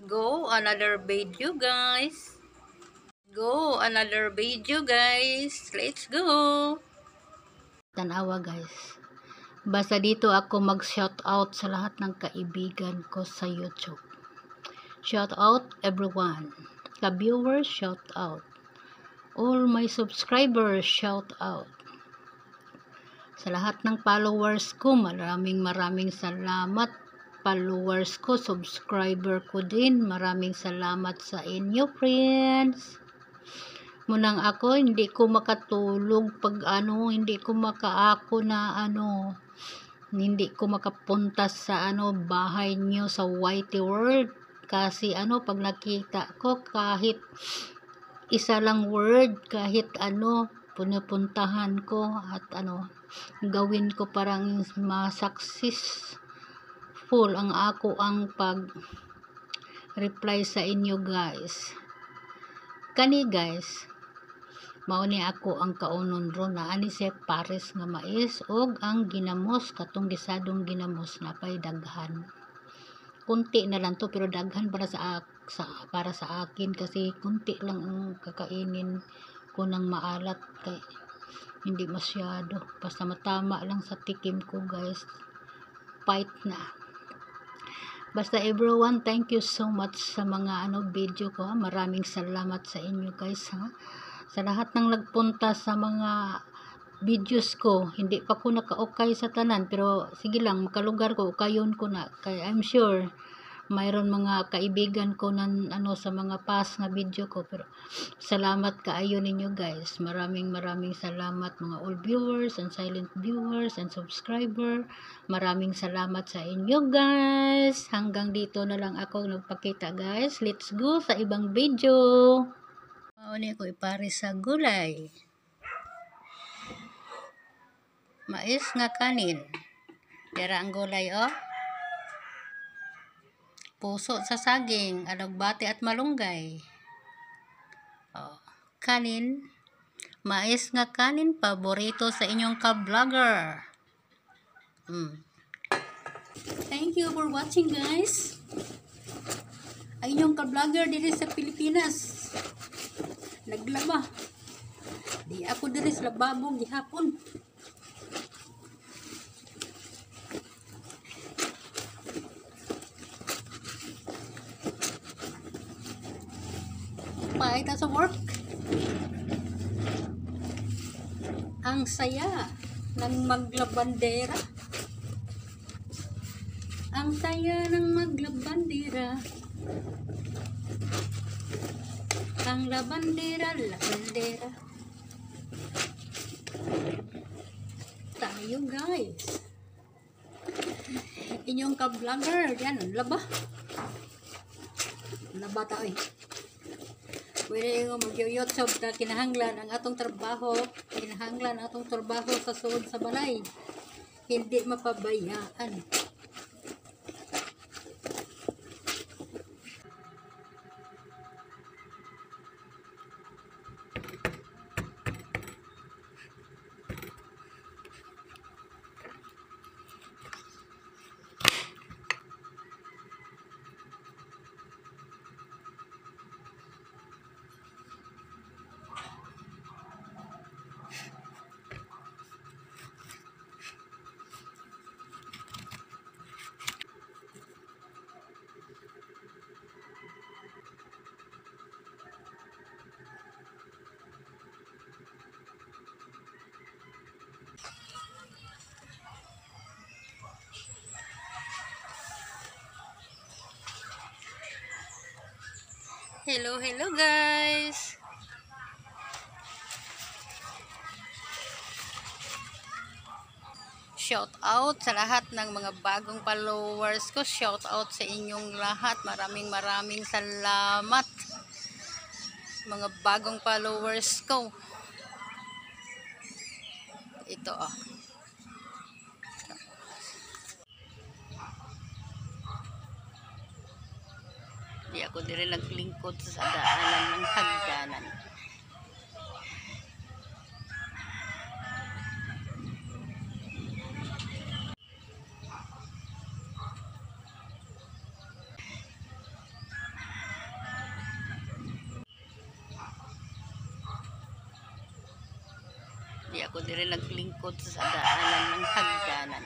Go another video guys. Go another video guys. Let's go. Tanawa guys. Basta dito ako mag-shout out sa lahat ng kaibigan ko sa YouTube. Shout out everyone. Ka-viewers, shout out. All my subscribers, shout out. Sa lahat ng followers ko, maraming salamat. Followers ko, subscriber ko din, maraming salamat sa inyo friends. Munang ako, hindi ko makatulog pag hindi ko makaako na hindi ko makapunta sa bahay nyo sa Whitey World. Kasi pag nakita ko, kahit isa lang word, kahit punupuntahan ko at gawin ko parang ma-successful ang pag reply sa inyo guys. Kani guys, mauni ako ang kaunon ron na ani si pares nga mais og ang ginamos, katong gisadong ginamos na pay daghan. Kunti na lang to pero daghan para sa akin kasi kunti lang ang kakainin ko ng maalat kay hindi masyado, basta matama lang sa tikim ko guys. Fight na. Basta everyone, thank you so much sa mga video ko. Maraming salamat sa inyo guys ha. Sa lahat ng nagpunta sa mga videos ko, hindi pa ko naka-okay sa tanan pero sige lang, makalugar ko, ukayon ko na kay I'm sure mayroon mga kaibigan ko na sa mga past nga video ko, pero salamat kaayo ninyo guys. Maraming salamat mga all viewers and silent viewers and subscriber. Maraming salamat sa inyo guys. Hanggang dito na lang ako nagpakita guys. Let's go sa ibang video. Mauni ko ipare sa gulay. Mais nga kanin. Dira ang gulay puso sa saging, alugbati at malunggay. Kanin, mais nga kanin, paborito sa inyong ka-vlogger. Thank you for watching guys. Ang inyong ka-vlogger dito sa Pilipinas. Naglaba. Di ako dito sa lababo gihapon. Paita sa work. Ang saya ng maglabandera. Ang saya ng maglabandera. Ang labandera. Tayo guys. Inyong ka-vlogger. Yan, laba. Laba tayo pwede nga mag-YouTube ka kinahanglan ang atong trabaho sa suod sa balay, hindi mapabayaan. Hello guys. Shout out sa lahat ng mga bagong followers ko. Shout out sa inyong lahat. Maraming salamat. Mga bagong followers ko. Ito Di ako dire naglingkod sa daanan ng hagdanan. Di ako dire naglingkod sa daanan ng hagdanan.